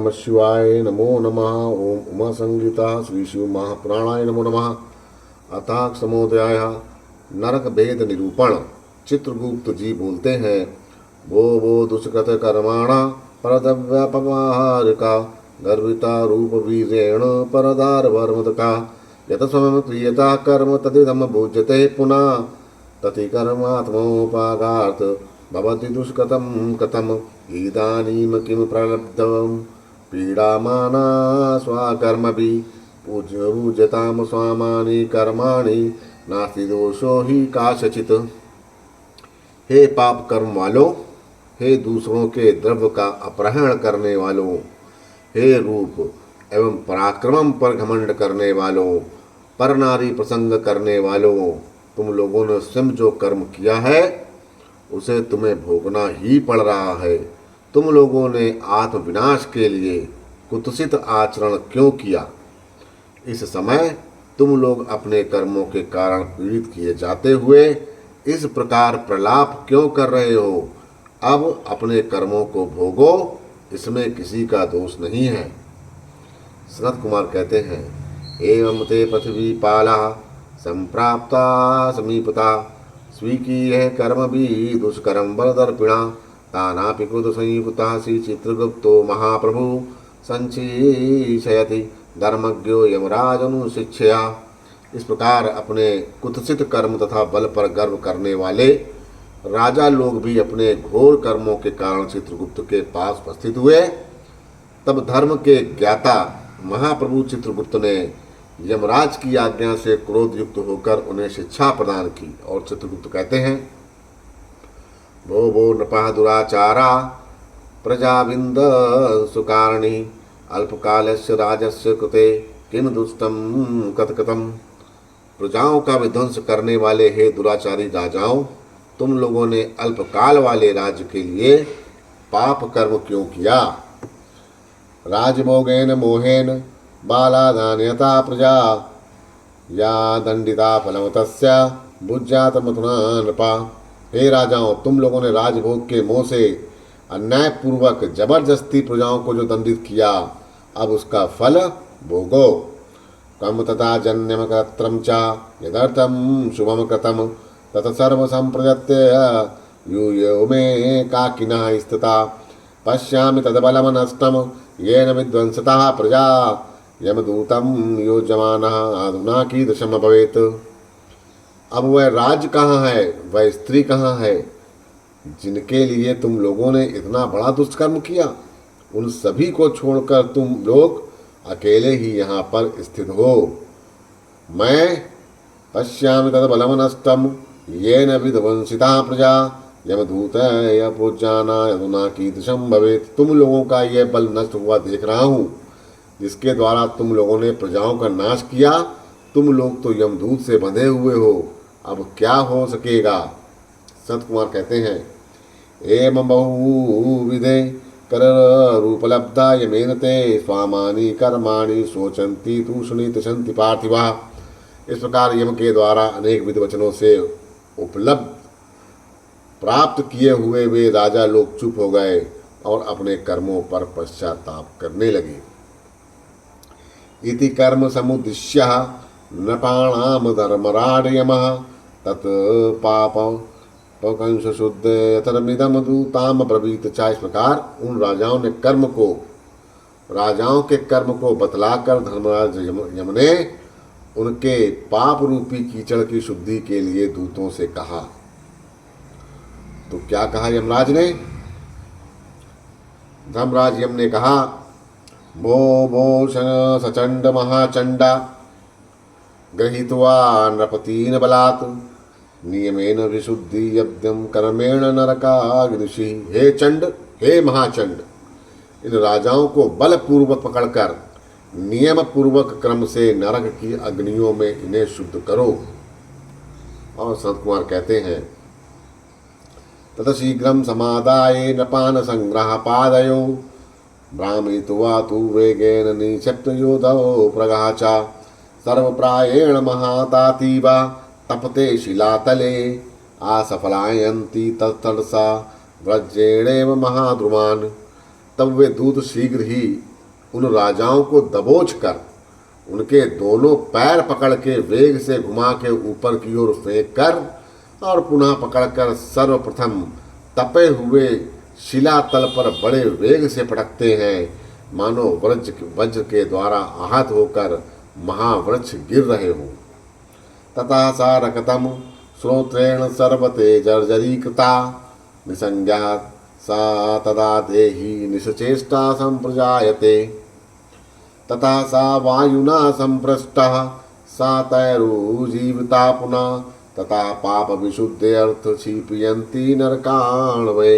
नमः शिवाय नमो नमः। ओम उमा संगीता श्री शिव महापुराणाय नमो नमः। अतः समोदयाय नरक भेद निरूपण। चित्रगुप्त जी बोलते हैं, वो दुष्कृत कर्माणा परदव्यापमाहारिका गर्विता रूप वीरेण परदार वर्मदका यत स्वयं क्रियता कर्म तदिदम भुज्यते पुनः तति कर्मात्मोपागार्थ भवति दुष्कृतं कथम इदानीं किं प्रलब्धं पीडामाना स्वकर्मभिः पूज्यताम स्वामानि कर्माणि नास्ति दोषो हि काशचित्। हे पाप कर्म वालों, हे दूसरों के द्रव्य का अपहरण करने वालों, हे रूप एवं पराक्रम पर घमंड करने वालों, पर नारी प्रसंग करने वालों, तुम लोगों ने स्वयं जो कर्म किया है उसे तुम्हें भोगना ही पड़ रहा है। तुम लोगों ने आत्म विनाश के लिए कुत्सित आचरण क्यों किया? इस समय तुम लोग अपने कर्मों के कारण पीड़ित किए जाते हुए इस प्रकार प्रलाप क्यों कर रहे हो? अब अपने कर्मों को भोगो, इसमें किसी का दोष नहीं है। सनत कुमार कहते हैं, एवं ते पृथ्वी पाला संप्राप्ता समीपता स्वीकीय कर्म भी दुष्कर्म बलदर्पिणा तानापि क्रुद्ध संयुक्ता श्री चित्रगुप्तो महाप्रभु संचिशयति धर्मज्ञो यमराजनुशिक्षया। इस प्रकार अपने कुत्सित कर्म तथा बल पर गर्व करने वाले राजा लोग भी अपने घोर कर्मों के कारण चित्रगुप्त के पास उपस्थित हुए। तब धर्म के ज्ञाता महाप्रभु चित्रगुप्त ने यमराज की आज्ञा से क्रोध युक्त होकर उन्हें शिक्षा प्रदान की। और चित्रगुप्त कहते हैं, भो नृपः दुराचारा प्रजाविंद सुकारिणी अल्पकालस्य राजस्य कृते किम दुष्टम कथकथम। प्रजाओं का विध्वंस करने वाले हे दुराचारी राजाओं, तुम लोगों ने अल्पकाल वाले राज्य के लिए पाप कर्म क्यों किया? राजभोगेन मोहेन बालादान्यता प्रजा या दंडिता फलवतस्य भुज्यात मथुना नृपा। हे राजाओं, तुम लोगों ने राजभोग के मोह से अन्यायपूर्वक जबरदस्ती प्रजाओं को जो दंडित किया, अब उसका फल भोगो। कम तथा जन्यम कर्त्रम च यदर्थम शुभम कृतम तत सर्व संप्रजत्य यूयो में काकिनः स्थिता पश्यामि तदबलम नष्टम येन विध्वंसतः प्रजा यमदूतम योजमानः अधुना कीदृशम भवेत्। अब वह राज कहाँ है, वह स्त्री कहाँ है जिनके लिए तुम लोगों ने इतना बड़ा दुष्कर्म किया? उन सभी को छोड़कर तुम लोग अकेले ही यहाँ पर स्थित हो। मैं पश्यामि तदबलम नष्टम येन विध्वंसिता प्रजा यमदूत पूज्याना अधुना कीदृशम भवेत्। तुम लोगों का यह बल नष्ट हुआ देख रहा हूँ, जिसके द्वारा तुम लोगों ने प्रजाओं का नाश किया। तुम लोग तो यमदूत से बंधे हुए हो, अब क्या हो सकेगा? संत कुमार कहते हैं, एवं बहुविधे कर रूपलब्धा यमेन ते स्वामानि कर्माणि शोचन्ति तूष्णी तिषन्ति पार्थिवा। इस प्रकार यम के द्वारा अनेक विध वचनों से उपलब्ध प्राप्त किए हुए वे राजा लोग चुप हो गए और अपने कर्मों पर पश्चाताप करने लगे। इति कर्म समुद्दिश्य नृपाणाम धर्मराड यमः तत् पाप पकंश शुद्ध यथर्मिदम दूताम ब्रवीत चा। इस प्रकार उन राजाओं के कर्म को बतलाकर धर्मराज यम ने उनके पाप रूपी कीचड़ की शुद्धि के लिए दूतों से कहा। तो क्या कहा यमराज ने? धर्मराज यम ने कहा, भो सचंड महाचंडा गृहीत्वा नृपतीन बलात् नियमेन विशुद्धि यज्ञम कर्मेण नरकाग्निषि। हे चंड, हे महाचंड, इन राजाओं को बलपूर्वक पकड़कर नियम पूर्वक क्रम से नरक की अग्नियों में इन्हें शुद्ध करो। और संत कुमार कहते हैं, तत शीघ्रम समादाय नपान संग्रह पादयो भ्रामित्वा तु वेगेन निक्षिप्त योधौ प्रगाचा सर्वप्रायेण महातातीव तपते शिलातले आसफलायन्ति तत्तरसा व्रजेणेव महाद्रुमान्। तब वे दूत शीघ्र ही उन राजाओं को दबोच कर उनके दोनों पैर पकड़ के वेग से घुमा के ऊपर की ओर फेंक कर और पुनः पकड़कर सर्वप्रथम तपे हुए शिलातल पर बड़े वेग से पटकते हैं, मानो वज्र के द्वारा आहत होकर महावृक्ष गिर रहे हों। तथा सा रकतम श्रोत्रेण सर्वते जर्जरीकृता निसंज्ञा सा तदा देहि निश्चेष्टा संप्रजायते। तथा सा वायुना संपृष्टा सा तैरुजीविता पुनः तथा पाप विशुद्धे अर्थ क्षिपयन्ति नरकाणवे।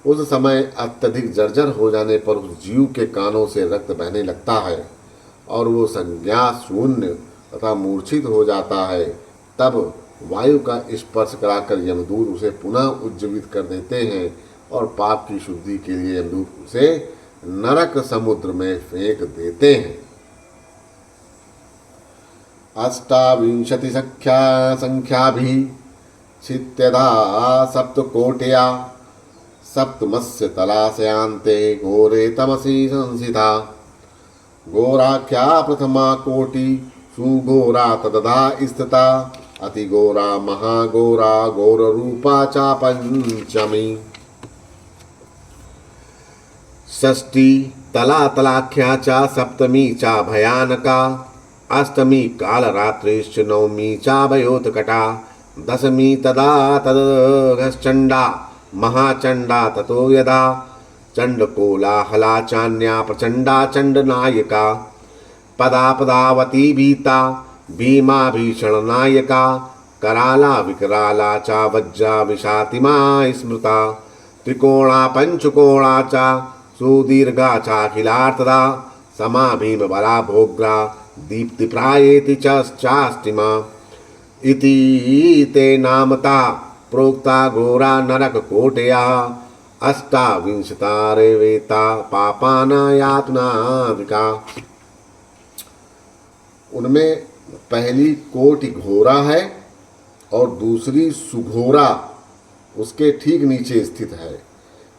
उस समय अत्यधिक जर्जर हो जाने पर उस जीव के कानों से रक्त बहने लगता है और वो संज्ञा शून्य तथा मूर्छित हो जाता है। तब वायु का स्पर्श कराकर यमदूत उसे पुनः उज्जीवित कर देते हैं और पाप की शुद्धि के लिए यमदूत उसे नरक समुद्र में फेंक देते हैं। अष्टाविंशति संख्या भी छित्यधा सप्तकोटया सप्तमस्य तलाशयांते घोरे तमसी संसिता। घोराख्या प्रथमा कोटि सुघोरा तदधा स्थिता अतिघोरा महाघोरा घोररूपा चा पंचमी। षष्ठी तलातलाख्या चा सप्तमी चा भयानका अष्टमी कालरात्रिश्च नवमी चा भयोत्कटा दशमी तदा तदघश्चण्डा महाचण्डा ततो यदा चण्डकोलाहला चान्या प्रचण्डा चण्डनायका पदा पदावती भीता भीमा भीषणनायका कराला विकराला चा वज्रा विषातिमा स्मृता त्रिकोणा पंचकोणा चा सुदीर्घा चाखिलार्थदा समा भीम बला भोग्रा दीप्तिप्रायेति चास्तिमा इति ते नामता प्रोक्ता घोरा नरक कोटया अष्टाविंशता रेवेता पापाना यातनादिका। उनमें पहली कोटि घोरा है और दूसरी सुघोरा उसके ठीक नीचे स्थित है।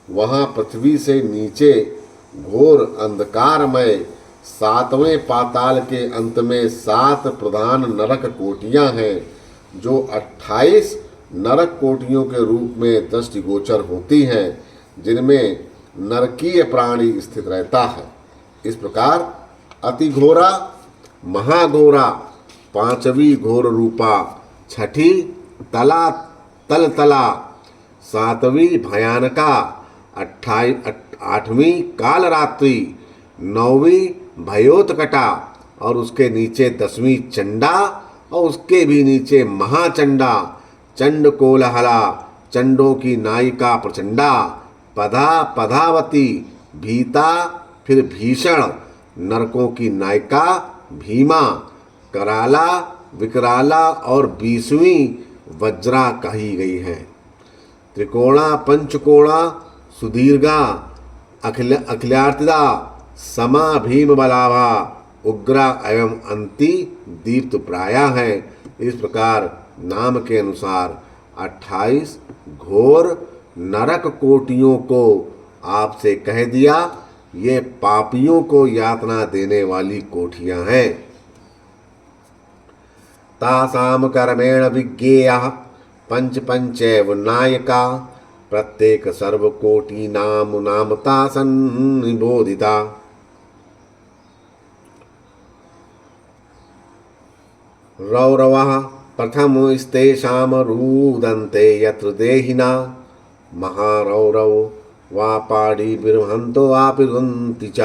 वहाँ पृथ्वी से नीचे घोर अंधकारमय सातवें पाताल के अंत में 7 प्रधान नरक कोटियां हैं, जो 28 नरक कोटियों के रूप में दृष्टिगोचर होती हैं, जिनमें नरकीय प्राणी स्थित रहता है। इस प्रकार अतिघोरा, महाघोरा, पांचवी घोर रूपा, छठी तला तलतला, सातवीं भयानका, 8वीं कालरात्रि, 9वीं भयोत्कटा और उसके नीचे 10वीं चंडा और उसके भी नीचे महाचंडा, चंड कोलाहला, चंडों की नायिका प्रचंडा, पधा पधावती, भीता फिर भीषण, नरकों की नायिका भीमा, कराला विकराला और 20वीं वज्रा कही गई है। त्रिकोणा पंचकोणा सुदीर्घा अखिलार्तिदा समा भीम बलावा उग्रा एवं अंति दीप्त प्राया है। इस प्रकार नाम के अनुसार 28 घोर नरक कोटियों को आपसे कह दिया। ये पापियों को यातना देने वाली कोठियां हैं। तासाम कर्मेण विज्ञेयः पंच पंचैव नायका प्रत्येक सर्वकोटि नाम नामता सन्निबोधिता। रौरवः प्रथमस्तेषां रुदन्ते यत्र देहिना महारौरव वा पाडी बिर्हन्तो वापि रुदन्ति च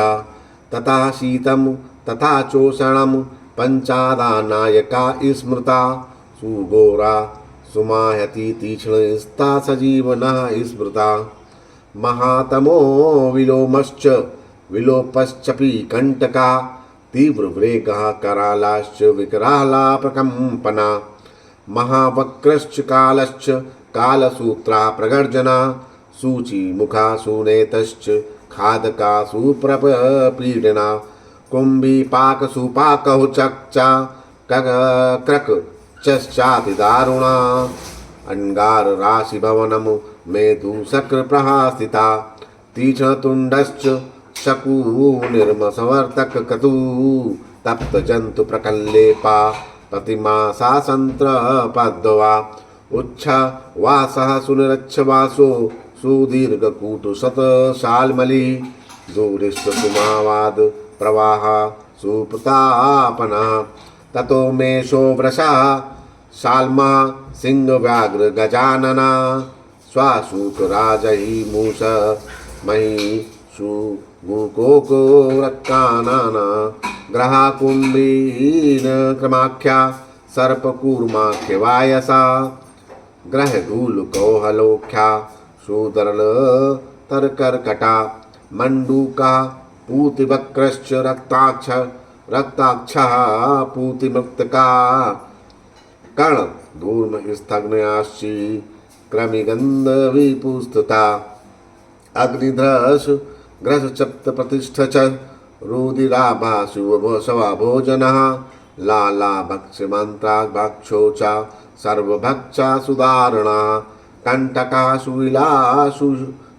तथा शीतं तथा चोषणं पंचादा नायका स्मृता सुघोरा सुमाहति तीक्ष्णस्ता सजीवनः स्मृता महातमो विलोमश्च विलोपश्चपि कंटका तीव्रवेगः करालाश्च विकराला प्रकम्पना महावक्रश्च कालश्च कालसूत्रा प्रगर्जना सूचिमुखा सुनेतश्च खादका सुप्रपीडना कुंभीपाक सुपाकौ चक्षा क्रक चश्चातिदारुणा अंगार राशि भवनम मेधुशक्र प्रहास्थिता तीक्ष्णतुंडश्च शकु निर्म संवर्तक क्रतु तप्त जंतु प्रकल्लेपा प्रतिमा सासंत्र पद्वा उच्छा वासः सुनिरच्छ वासो सुदीर्घ कूटु शत शालमली दूरिष्ट सुमावाद प्रवाह सुप्रतापना ततो मेषो वृषा शाल्मा सिंह व्याघ्र गजानना स्वाशुक राजहि मूष मही सुगुकोको रक्कानना ग्रहा कुंभीन क्रमाख्या सर्पकूर्माख्य वायसा ग्रह धूल कौहलोख्या सुदरल तरकर्कटा मंडूका पूतिवक्रश्च रक्ताक्ष रक्ताक्षः पूतिमृक्तका कर्ण धूर्म स्थग्नयाश्ची क्रमिगंध विपुस्तता अग्निध्रस ग्रस चप्त प्रतिष्ठ च रुदिराभा शुभशवा भोजनः लाला भक्ष मंत्रा भक्षो च सर्वभक्षा सुदारणा कंटका सुविला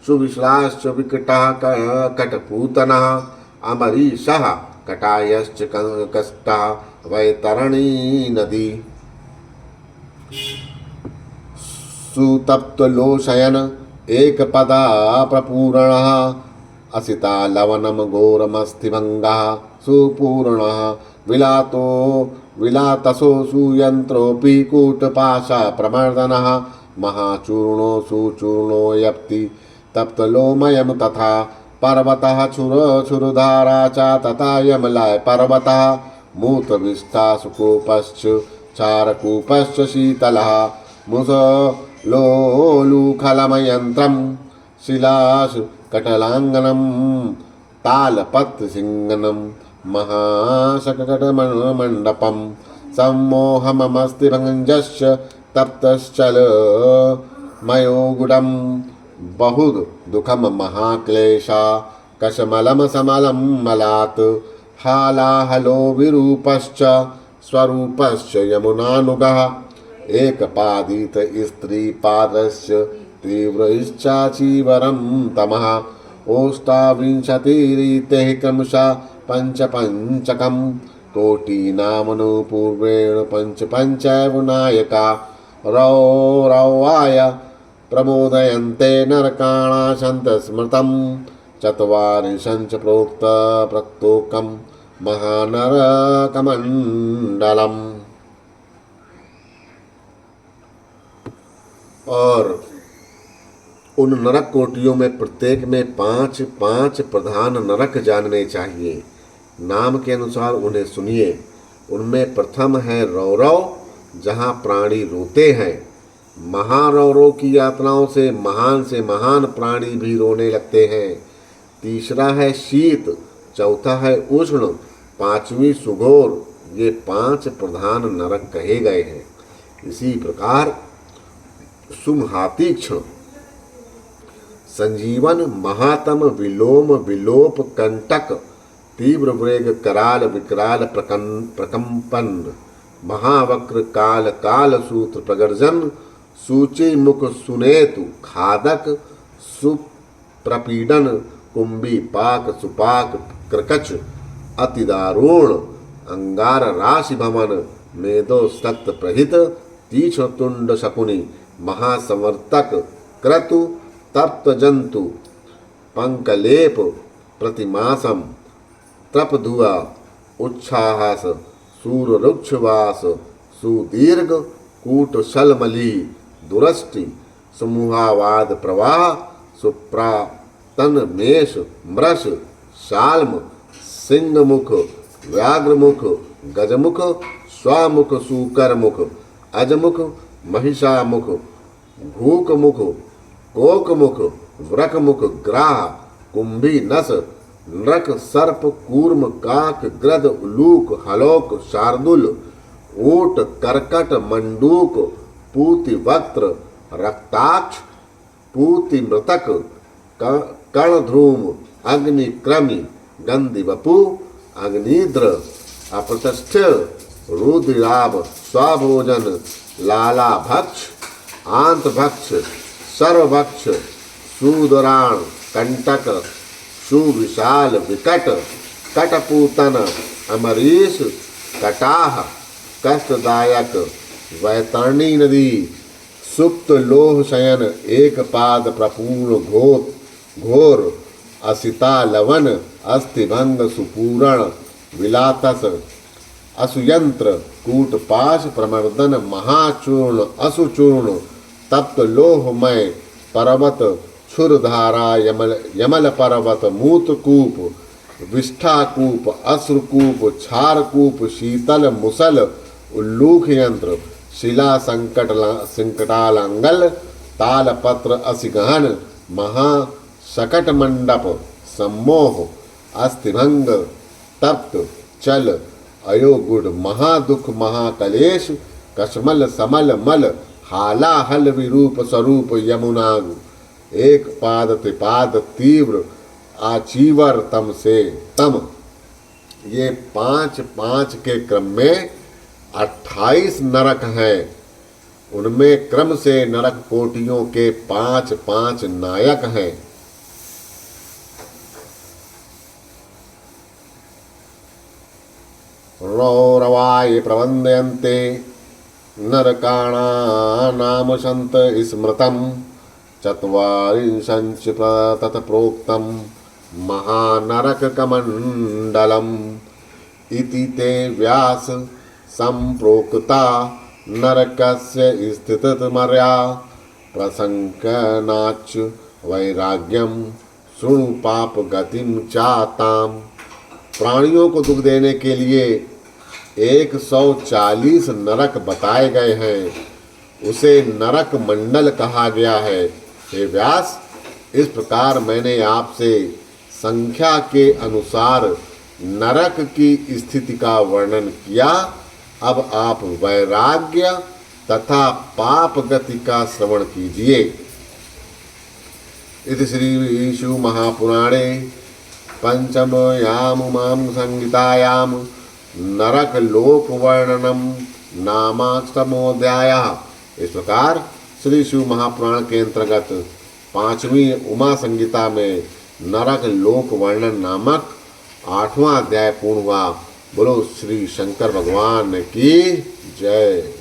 सुविश्लाश्च विकटः कटपूतनः अमरीशः कटायश्च कष्टा वैतरणी नदी सुतप्तलोशयन एक पदा प्रपूरणः असिता लवनम घोरमस्थिभंगः सुपूर्णः विलातो विलातसो सुयंत्रोऽपि कूटपाशा प्रमर्दनः महाचूर्णो सुचूर्णो यप्ति तप्तलोमयम तथा पर्वतः क्षुरधारा च तथा यमलय पर्वतः मूतविष्ठा सुकूपश्च चारकूपश्च शीतलः मुसलोलुखलमयन्त्रं शिलासु कटलाङ्गनं तालपत्रसिंगनं महाशकटमण्डपं सम्मोहमस्तिभञ्जश्च तप्तश्चल मयोगुडं बहुद दुःखम महाक्लेशा कशमलम समलम मलात् हालाहलो विरूपश्च स्वरूपश्च यमुनानुगः एकपादित स्त्रीपादश्च तीव्रश्चाचीवरं तमः ओष्टाविंशतिरीतेः क्रमशः पञ्चपञ्चकं कोटिनामनु पूर्वेण पञ्चपञ्चैव नायका रौरवाय प्रबोधयन्ते नरकाणाशन्त स्मृतं चत्वारिंशञ्च प्रोक्त प्रक्तोकं महानरकमण्डलम्। और उन नरक कोटियों में प्रत्येक में 5-5 प्रधान नरक जानने चाहिए। नाम के अनुसार उन्हें सुनिए। उनमें प्रथम है रौरव, जहाँ प्राणी रोते हैं। महारौरों की यातनाओं से महान प्राणी भी रोने लगते हैं। तीसरा है शीत, चौथा है उष्ण, पांचवी सुघोर। ये 5 प्रधान नरक कहे गए हैं। इसी प्रकार सुमहातीक्ष्ण, संजीवन, महातम, विलोम, विलोप, कंटक, तीव्र वेग, कराल, विकराल, प्रकंपन, महावक्र, काल, काल सूत्र, प्रगर्जन, सूची मुख, सुनेतु, खादक, सुप्रपीडन, कुंभी, पाक, सुपाक, क्रकच, अतिदारुण, अंगार राशि भवन, मेदो सक्त प्रहित, तीक्ष्ण तुंड शकुनी, महासंवर्तक, क्रतु, तप्त जंतु, पंकलेप, प्रतिमासम, तपधुआ, उच्छाहस, सूररुक्षवास, सुदीर्घ, कूट शलमली, दुरष्टि, समूहावाद प्रवाह, सुप्रातन, मेष, मृष, शाल्म, सिंहमुख, व्याघ्रमुख, गजमुख, स्वामुख, सूकरमुख, अजमुख, महिषामुख, भूकमुख, कोकमुख, वृकमुख, ग्राह, कुंभी, नस, नृक, सर्प, कूर्म, काक, ग्रद, उलूक, हलोक, शार्दुल, ऊट, कर्कट, मंडूक, पूति वक्त्र, रक्ताक्ष, पूति मृतक, कर्णध्रूम, अग्नि क्रमी, गंधि वपु, अग्निद्र, अप्रतिष्ठ, रुद्राभ, स्वभोजन, लाला भक्ष, आंत भक्ष, सर्वभक्ष, सूदराण, कंटक, सुविशाल विकट कटपूतन अमरीश कटाह कष्टदायक वैतरणी नदी सुप्त लोह शयन एक पाद प्रपूर्ण घोर असिता लवन अस्थिभंग सुपूरण विलातस असुयंत्र कूटपाश प्रमर्दन महाचूर्ण असुचूर्ण तप्त लोहमय पर्वत क्षुरधारा यमल पर्वत मूत्रकूप विष्ठाकूप अश्रुकूप क्षारकूप शीतल मुसल उल्लूख यंत्र शिला संकटालंगल तालपत्र असिगहन महाशकट मंडप सम्मोह अस्थिभंग तप्त चल अयोगुड महादुख महाकलेश कशमल समल मल हालाहल विरूप स्वरूप यमुनागु एक पाद त्रिपाद तीव्र आचीवर तम से तम। ये 5-5 के क्रम में 28 नरक हैं। उनमें क्रम से नरक कोटियों के 5-5 नायक हैं। रौरवाय प्रबंधयन्ते नरकाणानाम संत स्मृतम चत्वारिंशंच तत प्रोक्तम महानरक कमंडलम इति ते व्यास संप्रोक्ता नरकस्य स्थितिमर्या प्रसंकनाच वैराग्यम शृणु पाप गतिम चाताम। प्राणियों को दुख देने के लिए 140 नरक बताए गए हैं। उसे नरक मंडल कहा गया है। हे व्यास, इस प्रकार मैंने आपसे संख्या के अनुसार नरक की स्थिति का वर्णन किया। अब आप वैराग्य तथा पाप गति का श्रवण कीजिए। इति श्री शिव महापुराणे पंचमयाम उमाम संहितायाम नरक लोक वर्णनम नामाष्टमोऽध्यायः। इस प्रकार श्री शिव महापुराण के अंतर्गत 5वीं उमा संहिता में नरक लोक वर्णन नामक 8वां अध्याय पूर्ण हुआ। बोलो श्री शंकर भगवान की जय।